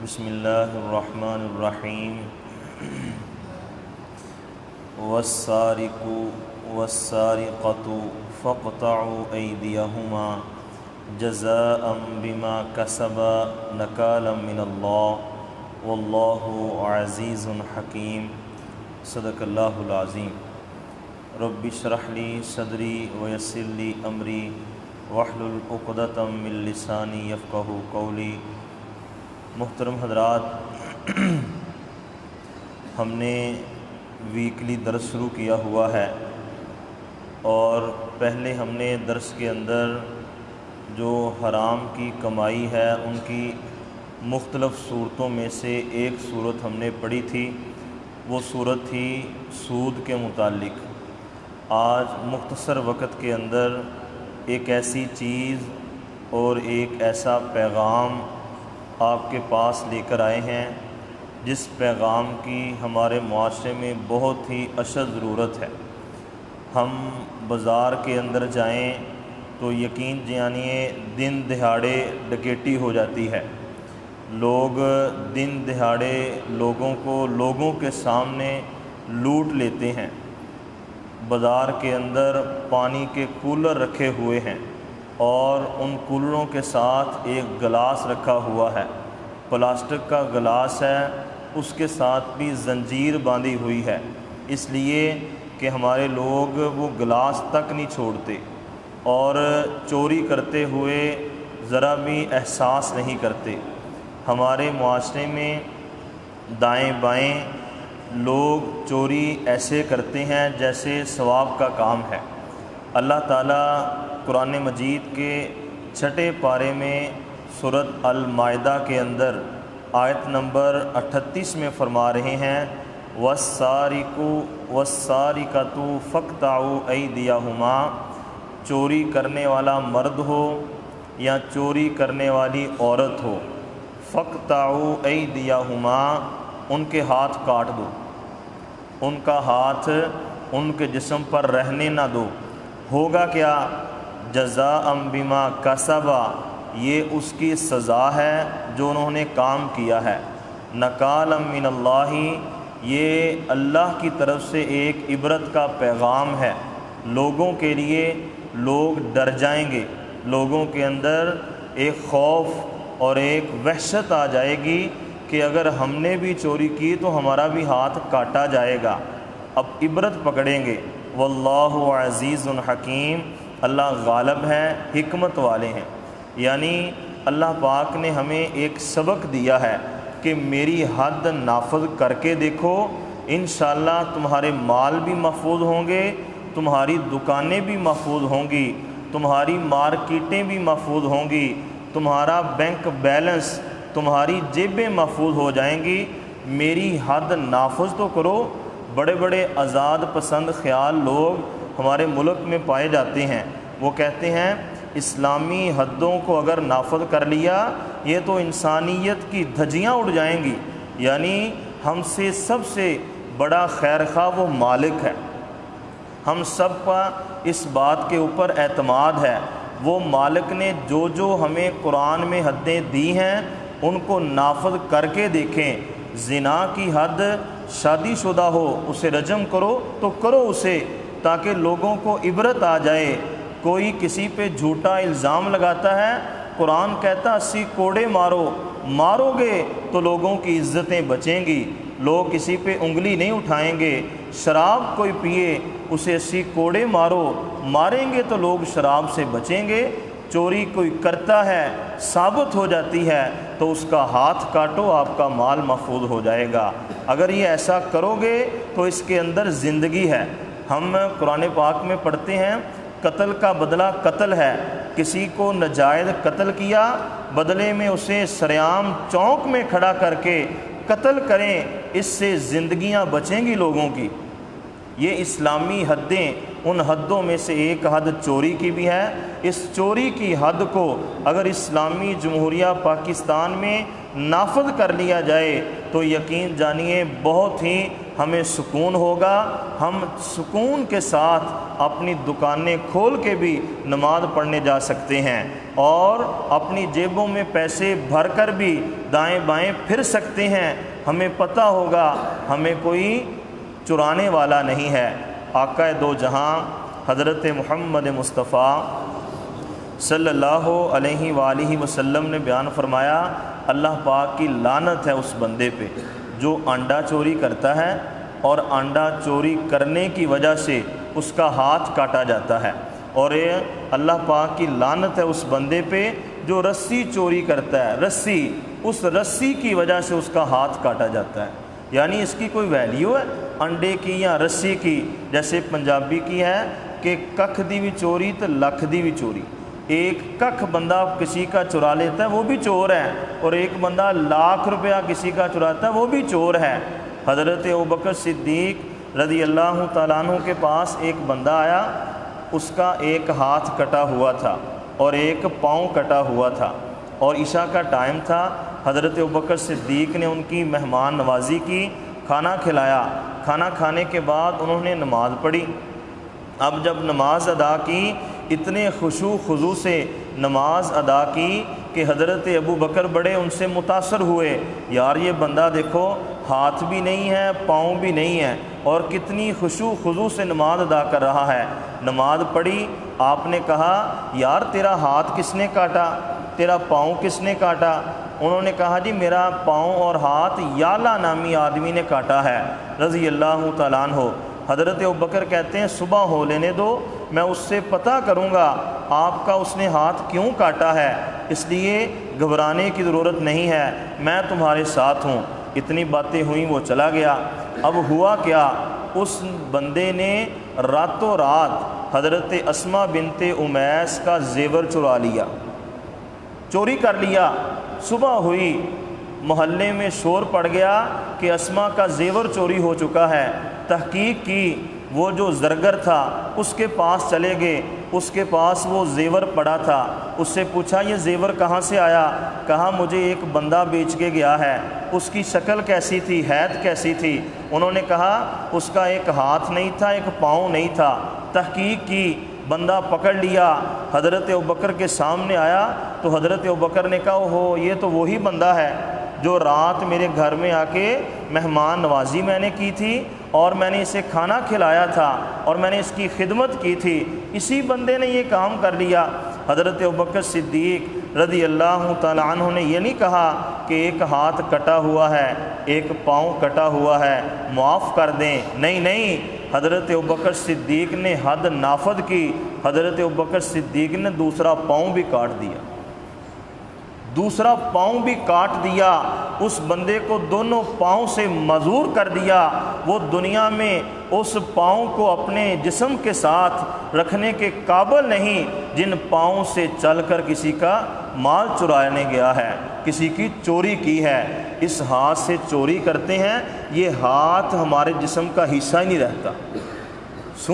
بسم اللہ الرحمن الرحیم والسارق والسارقۃ فاقطعوا ایدیہما جزاء بما کسبا نکالا من اللہ واللہ عزیز حکیم۔ صدق اللہ العظیم۔ رب اشرح لی صدری ویسر لی امری واحلل عقدۃ من لسانی یفقہوا قولی۔ محترم حضرات، ہم نے ویکلی درس شروع کیا ہوا ہے، اور پہلے ہم نے درس کے اندر جو حرام کی کمائی ہے ان کی مختلف صورتوں میں سے ایک صورت ہم نے پڑھی تھی، وہ صورت تھی سود کے متعلق۔ آج مختصر وقت کے اندر ایک ایسی چیز اور ایک ایسا پیغام آپ کے پاس لے کر آئے ہیں جس پیغام کی ہمارے معاشرے میں بہت ہی اشد ضرورت ہے۔ ہم بازار کے اندر جائیں تو یقین جانیے دن دہاڑے ڈکیٹی ہو جاتی ہے۔ لوگ دن دہاڑے لوگوں کے سامنے لوٹ لیتے ہیں۔ بازار کے اندر پانی کے کولر رکھے ہوئے ہیں اور ان کولروں کے ساتھ ایک گلاس رکھا ہوا ہے، پلاسٹک کا گلاس ہے، اس کے ساتھ بھی زنجیر باندھی ہوئی ہے، اس لیے کہ ہمارے لوگ وہ گلاس تک نہیں چھوڑتے اور چوری کرتے ہوئے ذرا بھی احساس نہیں کرتے۔ ہمارے معاشرے میں دائیں بائیں لوگ چوری ایسے کرتے ہیں جیسے ثواب کا کام ہے۔ اللہ تعالیٰ قرآن مجید کے 6 پارے میں سورۃ المائدہ کے اندر آیت نمبر 38 میں فرما رہے ہیں والسارق والسارقۃ فاقطعوا ایدیہما، چوری کرنے والا مرد ہو یا چوری کرنے والی عورت ہو، فاقطعوا ایدیہما، ان کے ہاتھ کاٹ دو، ان کا ہاتھ ان کے جسم پر رہنے نہ دو۔ ہوگا کیا؟ جزاء بما کسبا، یہ اس کی سزا ہے جو انہوں نے کام کیا ہے۔ نکالا من اللہ، یہ اللہ کی طرف سے ایک عبرت کا پیغام ہے لوگوں کے لیے۔ لوگ ڈر جائیں گے، لوگوں کے اندر ایک خوف اور ایک وحشت آ جائے گی کہ اگر ہم نے بھی چوری کی تو ہمارا بھی ہاتھ کاٹا جائے گا۔ اب عبرت پکڑیں گے۔ واللہ عزیز حکیم، اللہ غالب ہے، حکمت والے ہیں۔ یعنی اللہ پاک نے ہمیں ایک سبق دیا ہے کہ میری حد نافذ کر کے دیکھو، انشاءاللہ تمہارے مال بھی محفوظ ہوں گے، تمہاری دکانیں بھی محفوظ ہوں گی، تمہاری مارکیٹیں بھی محفوظ ہوں گی، تمہارا بینک بیلنس، تمہاری جیبیں محفوظ ہو جائیں گی۔ میری حد نافذ تو کرو۔ بڑے بڑے آزاد پسند خیال لوگ ہمارے ملک میں پائے جاتے ہیں، وہ کہتے ہیں اسلامی حدوں کو اگر نافذ کر لیا یہ تو انسانیت کی دھجیاں اڑ جائیں گی، یعنی ہم سے سب سے بڑا خیر خواہ وہ مالک ہے، ہم سب کا اس بات کے اوپر اعتماد ہے۔ وہ مالک نے جو ہمیں قرآن میں حدیں دی ہیں ان کو نافذ کر کے دیکھیں۔ زنا کی حد شادی شدہ ہو اسے رجم کرو تو کرو اسے، تاکہ لوگوں کو عبرت آ جائے۔ کوئی کسی پہ جھوٹا الزام لگاتا ہے، قرآن کہتا 80 کوڑے مارو گے تو لوگوں کی عزتیں بچیں گی، لوگ کسی پہ انگلی نہیں اٹھائیں گے۔ شراب کوئی پیے اسے 80 کوڑے ماریں گے تو لوگ شراب سے بچیں گے۔ چوری کوئی کرتا ہے ثابت ہو جاتی ہے تو اس کا ہاتھ کاٹو، آپ کا مال محفوظ ہو جائے گا۔ اگر یہ ایسا کرو گے تو اس کے اندر زندگی ہے۔ ہم قرآن پاک میں پڑھتے ہیں قتل کا بدلہ قتل ہے، کسی کو ناجائز قتل کیا، بدلے میں اسے سریعام چوک میں کھڑا کر کے قتل کریں، اس سے زندگیاں بچیں گی لوگوں کی۔ یہ اسلامی حدیں، ان حدوں میں سے ایک حد چوری کی بھی ہے۔ اس چوری کی حد کو اگر اسلامی جمہوریہ پاکستان میں نافذ کر لیا جائے تو یقین جانیے بہت ہی ہمیں سکون ہوگا، ہم سکون کے ساتھ اپنی دکانیں کھول کے بھی نماز پڑھنے جا سکتے ہیں، اور اپنی جیبوں میں پیسے بھر کر بھی دائیں بائیں پھر سکتے ہیں۔ ہمیں پتہ ہوگا ہمیں کوئی چرانے والا نہیں ہے۔ آقا دو جہاں حضرت محمد مصطفیٰ صلی اللہ علیہ وآلہ وسلم نے بیان فرمایا، اللہ پاک کی لعنت ہے اس بندے پہ جو انڈا چوری کرتا ہے اور انڈا چوری کرنے کی وجہ سے اس کا ہاتھ کاٹا جاتا ہے، اور اللہ پاک کی لعنت ہے اس بندے پہ جو رسی چوری کرتا ہے، رسی، اس رسی کی وجہ سے اس کا ہاتھ کاٹا جاتا ہے۔ یعنی اس کی کوئی ویلیو ہے انڈے کی یا رسی کی؟ جیسے پنجابی کی ہے کہ ککھ دی بھی چوری تو لکھ دی بھی چوری۔ ایک ککھ بندہ کسی کا چرا لیتا ہے وہ بھی چور ہے، اور ایک بندہ لاکھ روپیہ کسی کا چراتا ہے وہ بھی چور ہے۔ حضرت ابوبکر صدیق رضی اللہ تعالیٰ عنہ کے پاس ایک بندہ آیا، اس کا ایک ہاتھ کٹا ہوا تھا اور ایک پاؤں کٹا ہوا تھا، اور عشاء کا ٹائم تھا۔ حضرت ابوبکر صدیق نے ان کی مہمان نوازی کی، کھانا کھلایا، کھانا کھانے کے بعد انہوں نے نماز پڑھی۔ اب جب نماز ادا کی، اتنے خشوع خضوع سے نماز ادا کی کہ حضرت ابوبکر بڑے ان سے متاثر ہوئے، یار یہ بندہ دیکھو ہاتھ بھی نہیں ہے پاؤں بھی نہیں ہے اور کتنی خشوع خضوع سے نماز ادا کر رہا ہے۔ نماز پڑھی، آپ نے کہا یار تیرا ہاتھ کس نے کاٹا، تیرا پاؤں کس نے کاٹا؟ انہوں نے کہا جی میرا پاؤں اور ہاتھ یالا نامی آدمی نے کاٹا ہے رضی اللہ تعالیٰ عنہ۔ حضرت ابوبکر کہتے ہیں صبح ہو لینے دو، میں اس سے پتہ کروں گا آپ کا اس نے ہاتھ کیوں کاٹا ہے، اس لیے گھبرانے کی ضرورت نہیں ہے، میں تمہارے ساتھ ہوں۔ اتنی باتیں ہوئیں، وہ چلا گیا۔ اب ہوا کیا، اس بندے نے راتوں رات حضرت اسماء بنت امیس کا زیور چرا لیا، چوری کر لیا۔ صبح ہوئی، محلے میں شور پڑ گیا کہ اسماء کا زیور چوری ہو چکا ہے۔ تحقیق کی، وہ جو زرگر تھا اس کے پاس چلے گئے، اس کے پاس وہ زیور پڑا تھا، اس سے پوچھا یہ زیور کہاں سے آیا؟ کہا مجھے ایک بندہ بیچ کے گیا ہے۔ اس کی شکل کیسی تھی، حیت کیسی تھی؟ انہوں نے کہا اس کا ایک ہاتھ نہیں تھا ایک پاؤں نہیں تھا۔ تحقیق کی، بندہ پکڑ لیا، حضرت ابوبکر کے سامنے آیا تو حضرت ابوبکر نے کہا اوہو یہ تو وہی بندہ ہے جو رات میرے گھر میں آ کے مہمان نوازی میں نے کی تھی، اور میں نے اسے کھانا کھلایا تھا اور میں نے اس کی خدمت کی تھی، اسی بندے نے یہ کام کر لیا۔ حضرت ابوبکر صدیق رضی اللہ تعالیٰ عنہ نے یہ نہیں کہا کہ ایک ہاتھ کٹا ہوا ہے ایک پاؤں کٹا ہوا ہے معاف کر دیں، نہیں نہیں، حضرت ابوبکر صدیق نے حد نافذ کی۔ حضرت ابوبکر صدیق نے دوسرا پاؤں بھی کاٹ دیا، دوسرا پاؤں بھی کاٹ دیا، اس بندے کو دونوں پاؤں سے معذور کر دیا۔ وہ دنیا میں اس پاؤں کو اپنے جسم کے ساتھ رکھنے کے قابل نہیں جن پاؤں سے چل کر کسی کا مال چرانے گیا ہے، کسی کی چوری کی ہے۔ اس ہاتھ سے چوری کرتے ہیں، یہ ہاتھ ہمارے جسم کا حصہ ہی نہیں رہتا،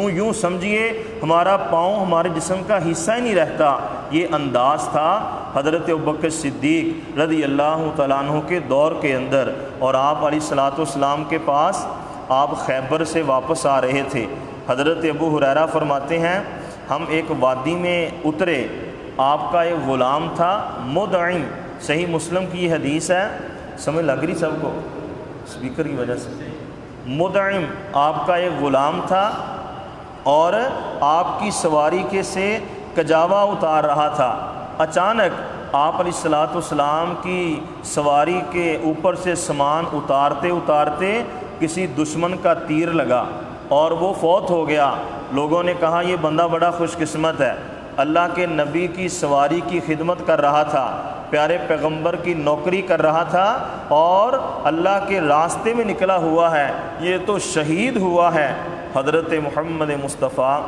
یوں سمجھیے ہمارا پاؤں ہمارے جسم کا حصہ ہی نہیں رہتا۔ یہ انداز تھا حضرت ابوبکر صدیق رضی اللہ تعالیٰ عنہ کے دور کے اندر، اور آپ علیہ الصلوۃ والسلام کے پاس آپ خیبر سے واپس آ رہے تھے۔ حضرت ابو ہریرہ فرماتے ہیں ہم ایک وادی میں اترے، آپ کا ایک غلام تھا مدعم، صحیح مسلم کی یہ حدیث ہے، سمجھ لگ رہی سب کو اسپیکر کی وجہ سے؟ مدعم آپ کا ایک غلام تھا اور آپ کی سواری کے سے کجاوا اتار رہا تھا۔ اچانک آپ علیہ الصلوۃ والسلام کی سواری کے اوپر سے سامان اتارتے اتارتے کسی دشمن کا تیر لگا اور وہ فوت ہو گیا۔ لوگوں نے کہا یہ بندہ بڑا خوش قسمت ہے، اللہ کے نبی کی سواری کی خدمت کر رہا تھا، پیارے پیغمبر کی نوکری کر رہا تھا اور اللہ کے راستے میں نکلا ہوا ہے، یہ تو شہید ہوا ہے۔ حضرت محمد مصطفیٰ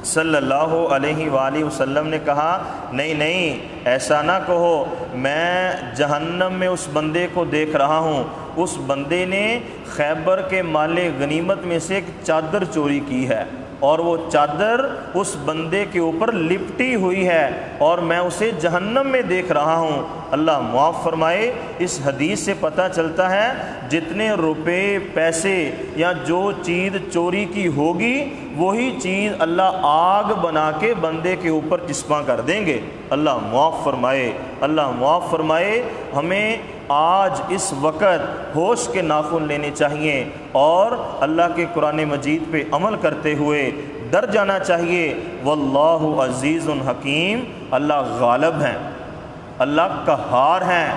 صلی اللہ علیہ وآلہ وسلم نے کہا نہیں نہیں، ایسا نہ کہو، میں جہنم میں اس بندے کو دیکھ رہا ہوں، اس بندے نے خیبر کے مال غنیمت میں سے ایک چادر چوری کی ہے، اور وہ چادر اس بندے کے اوپر لپٹی ہوئی ہے اور میں اسے جہنم میں دیکھ رہا ہوں۔ اللہ معاف فرمائے۔ اس حدیث سے پتہ چلتا ہے جتنے روپے پیسے یا جو چیز چوری کی ہوگی وہی چیز اللہ آگ بنا کے بندے کے اوپر چسپاں کر دیں گے۔ اللہ معاف فرمائے، اللہ معاف فرمائے۔ ہمیں آج اس وقت ہوش کے ناخن لینے چاہیے اور اللہ کے قرآن مجید پہ عمل کرتے ہوئے ڈر جانا چاہیے۔ واللہ عزیز حکیم، اللہ غالب ہیں، اللہ قہار ہیں،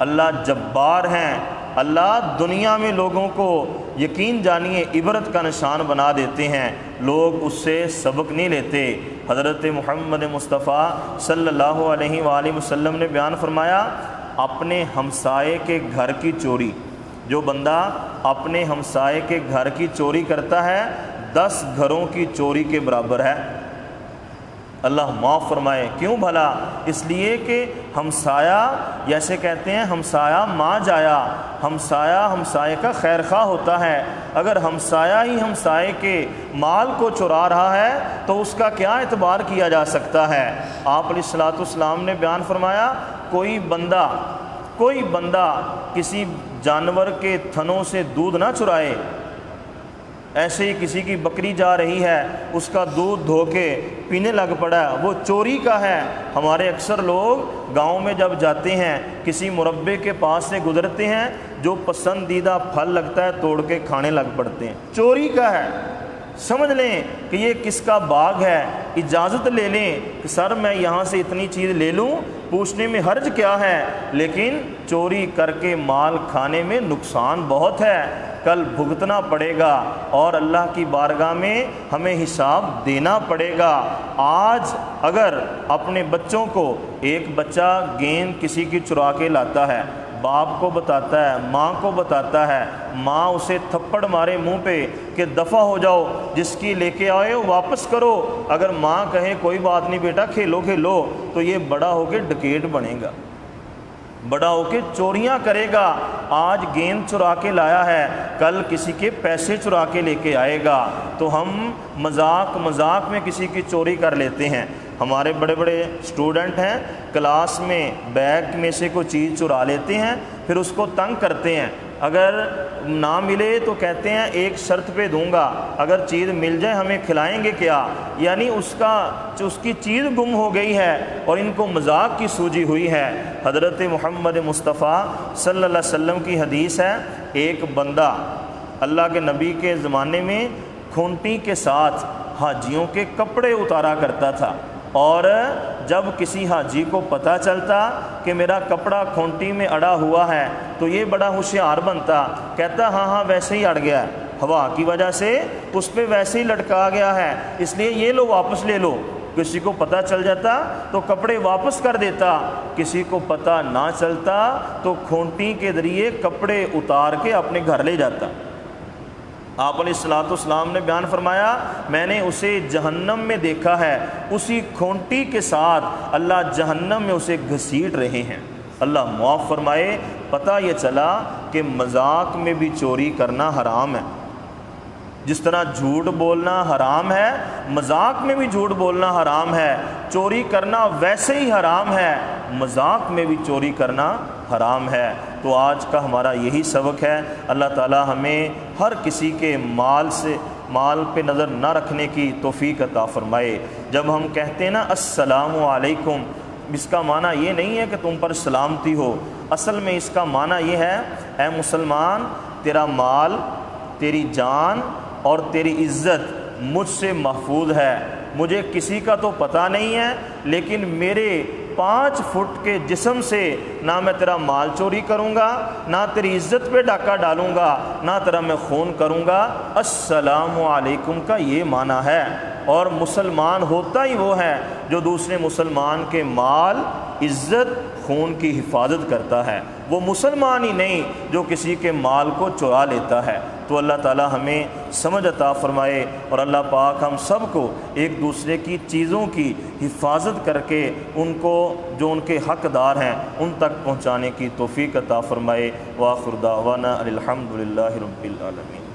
اللہ جبار ہیں، اللہ دنیا میں لوگوں کو یقین جانیے عبرت کا نشان بنا دیتے ہیں، لوگ اس سے سبق نہیں لیتے۔ حضرت محمد مصطفیٰ صلی اللہ علیہ وآلہ وسلم نے بیان فرمایا، اپنے ہمسائے کے گھر کی چوری، جو بندہ اپنے ہمسائے کے گھر کی چوری کرتا ہے 10 گھروں کی چوری کے برابر ہے۔ اللہ معاف فرمائے۔ کیوں بھلا؟ اس لیے کہ ہمسایہ، جیسے کہتے ہیں ہمسایہ ماں جایا، ہمسایہ ہمسائے کا خیر خواہ ہوتا ہے۔ اگر ہمسایہ ہی ہمسائے کے مال کو چرا رہا ہے تو اس کا کیا اعتبار کیا جا سکتا ہے؟ آپ علیہ الصلوۃ والسلام نے بیان فرمایا، کوئی بندہ کسی جانور کے تھنوں سے دودھ نہ چرائے۔ ایسے ہی کسی کی بکری جا رہی ہے، اس کا دودھ دھو کے پینے لگ پڑا ہے، وہ چوری کا ہے۔ ہمارے اکثر لوگ گاؤں میں جب جاتے ہیں کسی مربے کے پاس سے گزرتے ہیں، جو پسندیدہ پھل لگتا ہے توڑ کے کھانے لگ پڑتے ہیں، چوری کا ہے۔ سمجھ لیں کہ یہ کس کا باغ ہے، اجازت لے لیں کہ سر میں یہاں سے اتنی چیز لے لوں، پوچھنے میں حرج کیا ہے، لیکن چوری کر کے مال کھانے میں نقصان بہت ہے، کل بھگتنا پڑے گا اور اللہ کی بارگاہ میں ہمیں حساب دینا پڑے گا۔ آج اگر اپنے بچوں کو، ایک بچہ گیند کسی کی چرا کے لاتا ہے، باپ کو بتاتا ہے، ماں کو بتاتا ہے، ماں اسے تھپڑ مارے منہ پہ کہ دفع ہو جاؤ، جس کی لے کے آئے ہو واپس کرو۔ اگر ماں کہے کوئی بات نہیں بیٹا کھیلو کھیلو، تو یہ بڑا ہو کے ڈکیٹ بنے گا، بڑا ہو کے چوریاں کرے گا۔ آج گیند چرا کے لایا ہے، کل کسی کے پیسے چرا کے لے کے آئے گا۔ تو ہم مذاق میں کسی کی چوری کر لیتے ہیں۔ ہمارے بڑے بڑے اسٹوڈنٹ ہیں، کلاس میں بیگ میں سے کوئی چیز چرا لیتے ہیں، پھر اس کو تنگ کرتے ہیں، اگر نہ ملے تو کہتے ہیں ایک شرط پہ دوں گا، اگر چیز مل جائے ہمیں کھلائیں گے کیا؟ یعنی اس کی چیز گم ہو گئی ہے اور ان کو مذاق کی سوجی ہوئی ہے۔ حضرت محمد مصطفیٰ صلی اللہ علیہ وسلم کی حدیث ہے، ایک بندہ اللہ کے نبی کے زمانے میں کھونٹی کے ساتھ حاجیوں کے کپڑے اتارا کرتا تھا، اور جب کسی حاجی کو پتہ چلتا کہ میرا کپڑا کھونٹی میں اڑا ہوا ہے تو یہ بڑا ہوشیار بنتا، کہتا ہاں ویسے ہی اڑ گیا ہے، ہوا کی وجہ سے اس پہ ویسے ہی لٹکا گیا ہے، اس لیے یہ لو واپس لے لو۔ کسی کو پتہ چل جاتا تو کپڑے واپس کر دیتا، کسی کو پتہ نہ چلتا تو کھونٹی کے ذریعے کپڑے اتار کے اپنے گھر لے جاتا۔ آپ علیہ الصلوۃ والسلام نے بیان فرمایا، میں نے اسے جہنم میں دیکھا ہے، اسی کھونٹی کے ساتھ اللہ جہنم میں اسے گھسیٹ رہے ہیں۔ اللہ معاف فرمائے۔ پتہ یہ چلا کہ مذاق میں بھی چوری کرنا حرام ہے، جس طرح جھوٹ بولنا حرام ہے، مذاق میں بھی جھوٹ بولنا حرام ہے، چوری کرنا ویسے ہی حرام ہے، مذاق میں بھی چوری کرنا حرام ہے۔ تو آج کا ہمارا یہی سبق ہے۔ اللہ تعالی ہمیں ہر کسی کے مال پہ نظر نہ رکھنے کی توفیق عطا فرمائے۔ جب ہم کہتے ہیں نا السلام علیکم، اس کا معنی یہ نہیں ہے کہ تم پر سلامتی ہو، اصل میں اس کا معنی یہ ہے، اے مسلمان، تیرا مال، تیری جان اور تیری عزت مجھ سے محفوظ ہے، مجھے کسی کا تو پتہ نہیں ہے، لیکن میرے 5 فٹ کے جسم سے نہ میں تیرا مال چوری کروں گا، نہ تیری عزت پہ ڈاکہ ڈالوں گا، نہ تیرا میں خون کروں گا۔ السلام علیکم کا یہ معنی ہے۔ اور مسلمان ہوتا ہی وہ ہے جو دوسرے مسلمان کے مال، عزت، خون کی حفاظت کرتا ہے، وہ مسلمان ہی نہیں جو کسی کے مال کو چرا لیتا ہے۔ تو اللہ تعالی ہمیں سمجھ عطا فرمائے، اور اللہ پاک ہم سب کو ایک دوسرے کی چیزوں کی حفاظت کر کے ان کو جو ان کے حقدار ہیں ان تک پہنچانے کی توفیق عطا فرمائے۔ وآخر دعوانا الحمد للہ رب العالمین۔